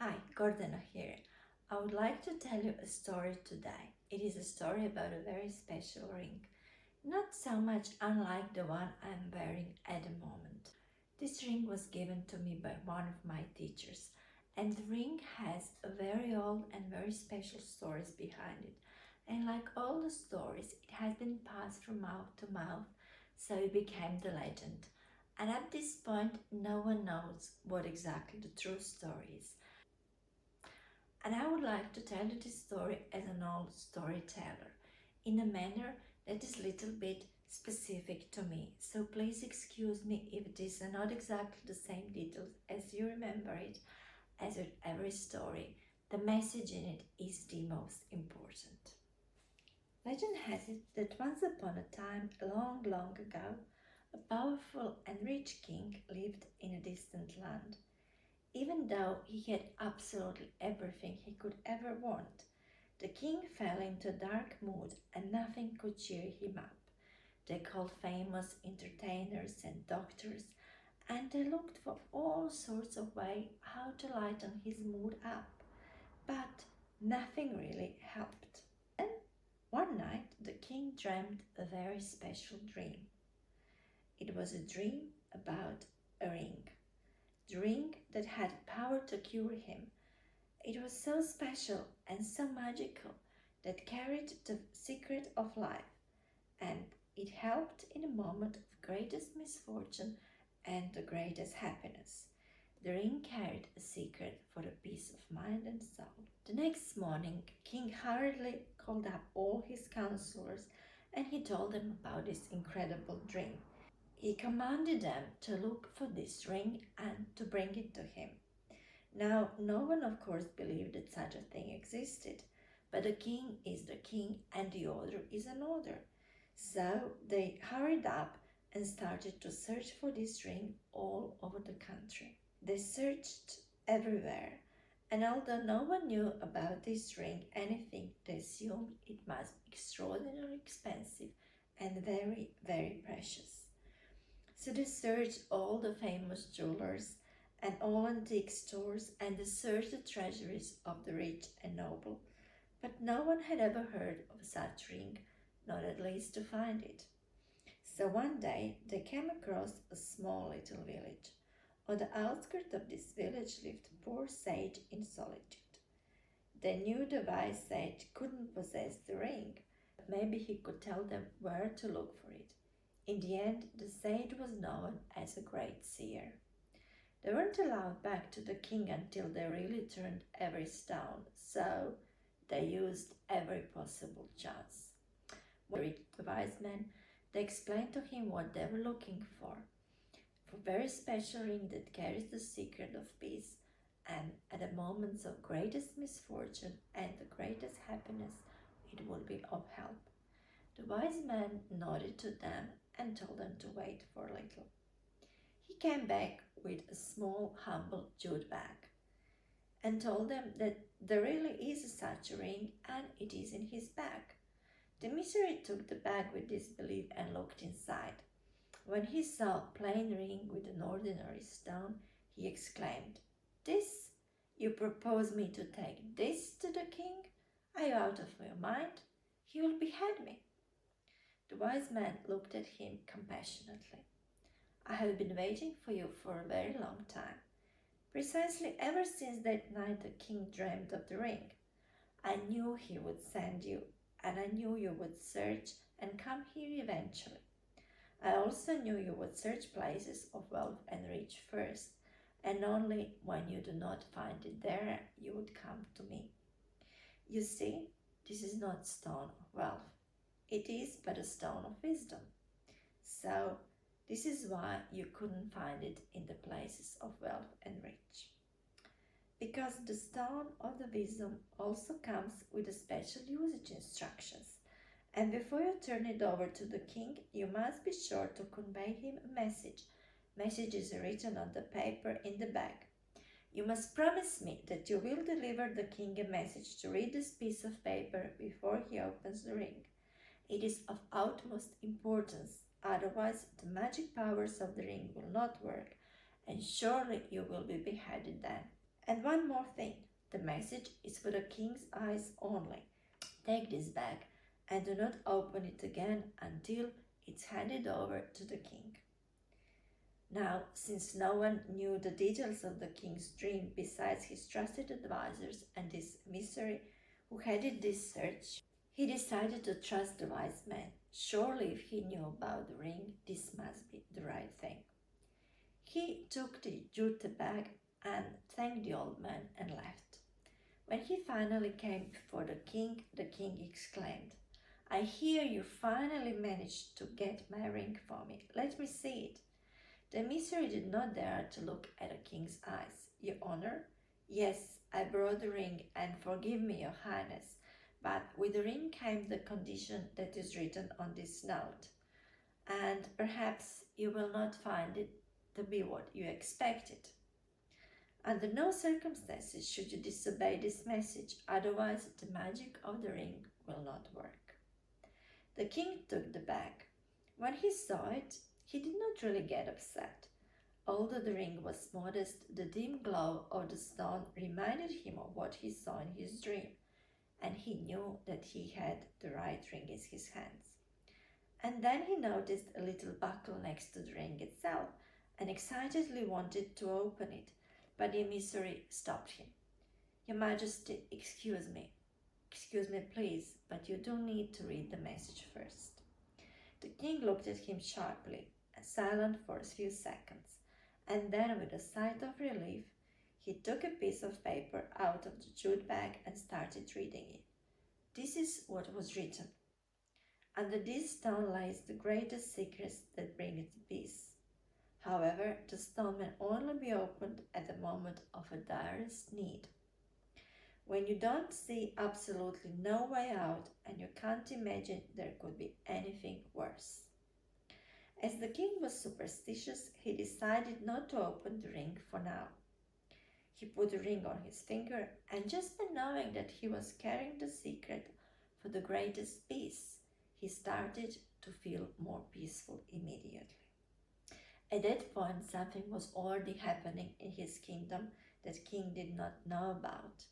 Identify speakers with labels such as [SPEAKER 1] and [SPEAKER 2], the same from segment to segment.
[SPEAKER 1] Hi, Gordana here. I would like to tell you a story today. It is a story about a very special ring, not so much unlike the one I'm wearing at the moment. This ring was given to me by one of my teachers, and the ring has a very old and very special stories behind it. And like all the stories, it has been passed from mouth to mouth, so it became the legend. And at this point, no one knows what exactly the true story is. And I would like to tell you this story as an old storyteller in a manner that is a little bit specific to me. So please excuse me if these are not exactly the same details as you remember it, as with every story. The message in it is the most important. Legend has it that once upon a time, long, long ago, a powerful and rich king lived in a distant land. Even though he had absolutely everything he could ever want, the king fell into a dark mood and nothing could cheer him up. They called famous entertainers and doctors, and they looked for all sorts of ways how to lighten his mood up, but nothing really helped. Then one night the king dreamed a very special dream. It was a dream about a ring. The ring that had power to cure him. It was so special and so magical that carried the secret of life, and it helped in a moment of greatest misfortune and the greatest happiness. The ring carried a secret for the peace of mind and soul. The next morning, King hurriedly called up all his counselors and he told them about this incredible dream. He commanded them to look for this ring and to bring it to him. Now, no one, of course, believed that such a thing existed, but the king is the king and the order is an order. So they hurried up and started to search for this ring all over the country. They searched everywhere, and although no one knew about this ring anything, they assumed it must be extraordinarily expensive and very, very precious. So they searched all the famous jewelers and all antique stores and they searched the treasuries of the rich and noble, but no one had ever heard of such ring, not at least to find it. So one day they came across a small little village. On the outskirts of this village lived a poor sage in solitude. They knew the wise sage couldn't possess the ring, but maybe he could tell them where to look for it. In the end, the sage was known as a great seer. They weren't allowed back to the king until they really turned every stone, so they used every possible chance. When they reached the wise man, they explained to him what they were looking for a very special ring that carries the secret of peace, and at the moments of greatest misfortune and the greatest happiness, it will be of help. The wise man nodded to them and told them to wait for a little. He came back with a small, humble jute bag and told them that there really is such a ring and it is in his bag. The missionary took the bag with disbelief and looked inside. When he saw a plain ring with an ordinary stone, he exclaimed, "This? You propose me to take this to the king? Are you out of your mind? He will behead me." The wise man looked at him compassionately. "I have been waiting for you for a very long time. Precisely ever since that night the king dreamed of the ring. I knew he would send you, and I knew you would search and come here eventually. I also knew you would search places of wealth and rich first, and only when you do not find it there, you would come to me. You see, this is not stone of wealth. It is but a stone of wisdom. So, this is why you couldn't find it in the places of wealth and rich. Because the stone of the wisdom also comes with the special usage instructions. And before you turn it over to the king, you must be sure to convey him a message. Message is written on the paper in the bag. You must promise me that you will deliver the king a message to read this piece of paper before he opens the ring. It is of utmost importance, otherwise the magic powers of the ring will not work, and surely you will be beheaded then." And one more thing, the message is for the king's eyes only. Take this bag and do not open it again until it's handed over to the king. Now, since no one knew the details of the king's dream besides his trusted advisors and this emissary who headed this search, he decided to trust the wise man. Surely, if he knew about the ring, this must be the right thing. He took the jute bag and thanked the old man and left. When he finally came before the king exclaimed, I hear you finally managed to get my ring for me. Let me see it. The emissary did not dare to look at the king's eyes. Your honor? Yes, I brought the ring, and forgive me, your highness, but with the ring came the condition that is written on this note, and perhaps you will not find it to be what you expected. Under no circumstances should you disobey this message, otherwise the magic of the ring will not work. The king took the bag. When he saw it, he did not really get upset. Although the ring was modest, the dim glow of the stone reminded him of what he saw in his dream, and he knew that he had the right ring in his hands. And then he noticed a little buckle next to the ring itself, and excitedly wanted to open it, but the emissary stopped him. Your Majesty, excuse me please, but you do need to read the message first. The king looked at him sharply, silent for a few seconds, and then with a sigh of relief, he took a piece of paper out of the jute bag and started reading it. This is what was written. Under this stone lies the greatest secret that brings peace. However, the stone may only be opened at the moment of a direst need. When you don't see absolutely no way out and you can't imagine there could be anything worse. As the king was superstitious, he decided not to open the ring for now. He put the ring on his finger, and just by knowing that he was carrying the secret for the greatest peace, he started to feel more peaceful immediately. At that point, something was already happening in his kingdom that king did not know about.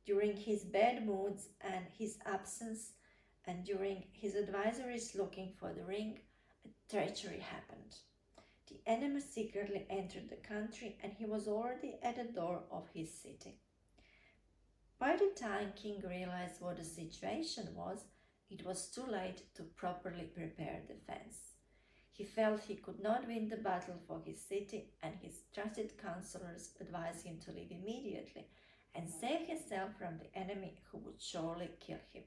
[SPEAKER 1] During his bad moods and his absence, and during his advisories looking for the ring, a treachery happened. The enemy secretly entered the country, and he was already at the door of his city. By the time King realized what the situation was, it was too late to properly prepare defense. He felt he could not win the battle for his city, and his trusted counselors advised him to leave immediately and save himself from the enemy who would surely kill him.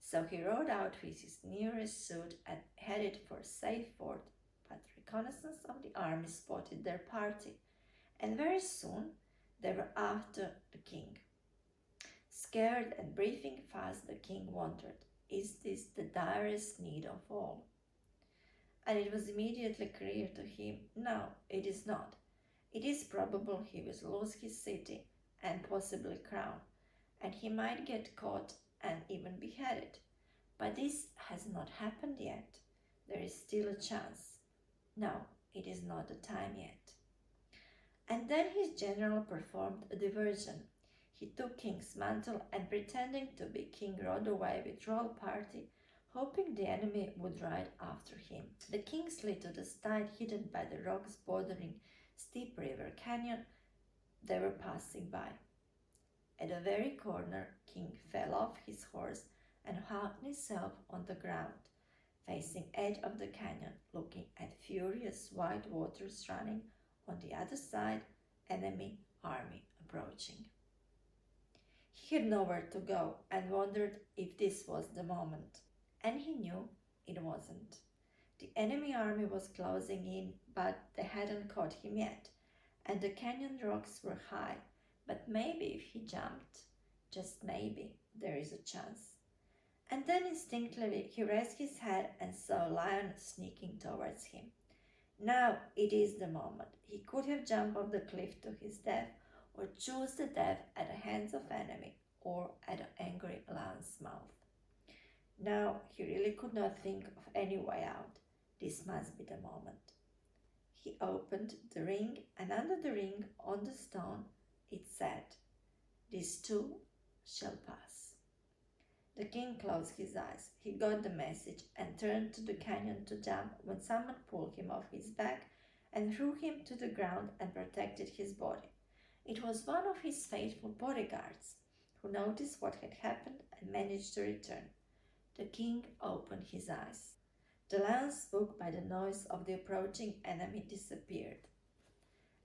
[SPEAKER 1] So he rode out with his nearest suite and headed for a safe ford, but reconnaissance of the army spotted their party, and very soon they were after the king. Scared and breathing fast, the king wondered, is this the direst need of all? And it was immediately clear to him, no, it is not. It is probable he will lose his city and possibly crown, and he might get caught and even beheaded. But this has not happened yet. There is still a chance. No, it is not the time yet. And then his general performed a diversion. He took king's mantle and, pretending to be king, rode away with royal party, hoping the enemy would ride after him. The king slid to the side hidden by the rocks bordering steep river canyon they were passing by. At the very corner, King fell off his horse and hung himself on the ground, facing edge of the canyon, looking at furious white waters running on the other side, enemy army approaching. He had nowhere to go and wondered if this was the moment. And he knew it wasn't. The enemy army was closing in, but they hadn't caught him yet, and the canyon rocks were high. But maybe if he jumped, just maybe, there is a chance. And then instinctively he raised his head and saw a lion sneaking towards him. Now it is the moment. He could have jumped off the cliff to his death, or choose the death at the hands of enemy, or at an angry lion's mouth. Now he really could not think of any way out. This must be the moment. He opened the ring, and under the ring, on the stone, it said, "These too shall pass." The king closed his eyes. He got the message and turned to the canyon to jump when someone pulled him off his back and threw him to the ground and protected his body. It was one of his faithful bodyguards who noticed what had happened and managed to return. The king opened his eyes. The lions spooked by the noise of the approaching enemy disappeared.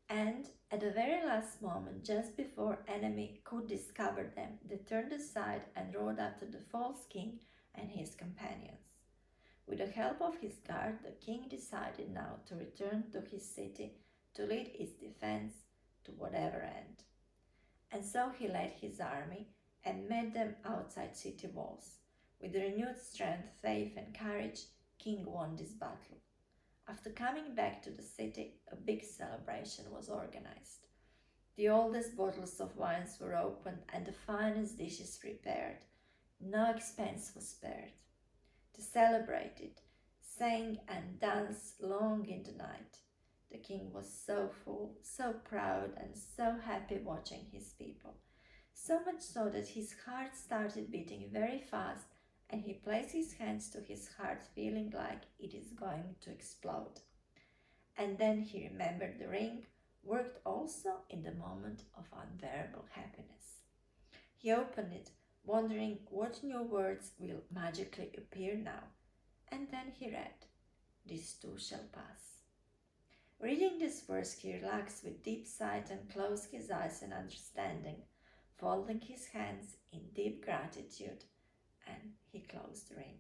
[SPEAKER 1] And at the very last moment, just before enemy could discover them, they turned aside and rode after the false king and his companions. With the help of his guard, the king decided now to return to his city to lead its defense to whatever end. And so he led his army and met them outside city walls. With renewed strength, faith, and courage, King won this battle. After coming back to the city, a big celebration was organized. The oldest bottles of wines were opened and the finest dishes prepared. No expense was spared. They celebrated, sang and danced long in the night. The king was so full, so proud, and so happy watching his people. So much so that his heart started beating very fast and he placed his hands to his heart feeling like it is going to explode. And then he remembered the ring worked also in the moment of unbearable happiness. He opened it, wondering what new words will magically appear now. And then he read, "This too shall pass." Reading this verse, he relaxed with deep sight and closed his eyes in understanding, folding his hands in deep gratitude, and he closed the ring.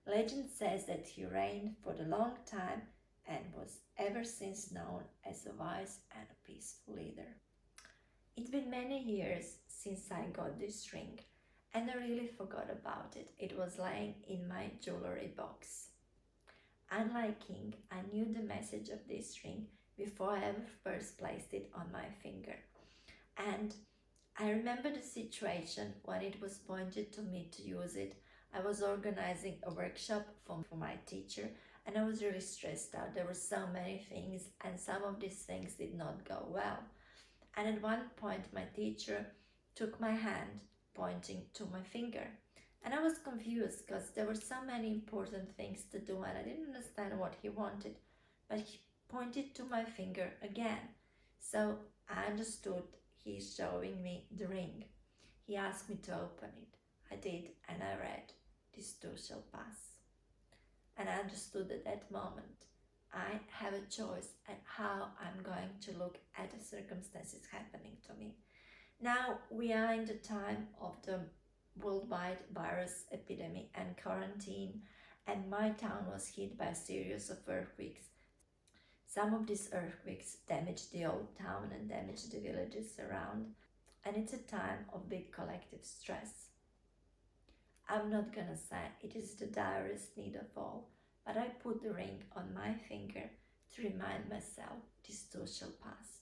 [SPEAKER 1] Legend says that he reigned for a long time and was ever since known as a wise and a peaceful leader. It's been many years since I got this ring, and I really forgot about it. It was lying in my jewelry box. Unlike King, I knew the message of this ring before I ever first placed it on my finger. And I remember the situation when it was pointed to me to use it. I was organizing a workshop for my teacher and I was really stressed out. There were so many things and some of these things did not go well. And at one point my teacher took my hand pointing to my finger. And I was confused because there were so many important things to do and I didn't understand what he wanted. But he pointed to my finger again. So I understood he's showing me the ring. He asked me to open it. I did and I read, "This too shall pass." And I understood at that moment I have a choice at how I'm going to look at the circumstances happening to me. Now we are in the time of the worldwide virus epidemic and quarantine, and my town was hit by a series of earthquakes. Some of these earthquakes damaged the old town and damaged the villages around, and it's a time of big collective stress. I'm not gonna say it is the direst need of all, but I put the ring on my finger to remind myself this too shall pass.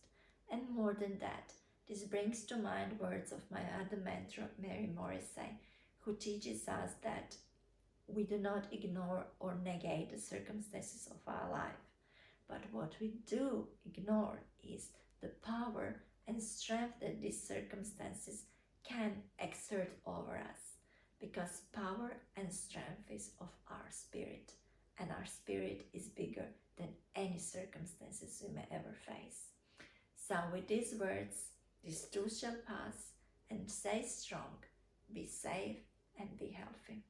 [SPEAKER 1] And more than that, this brings to mind words of my other mentor, Mary Morrissey, who teaches us that we do not ignore or negate the circumstances of our life. But what we do ignore is the power and strength that these circumstances can exert over us. Because power and strength is of our spirit, and our spirit is bigger than any circumstances we may ever face. So with these words, this too shall pass, and stay strong, be safe, and be healthy.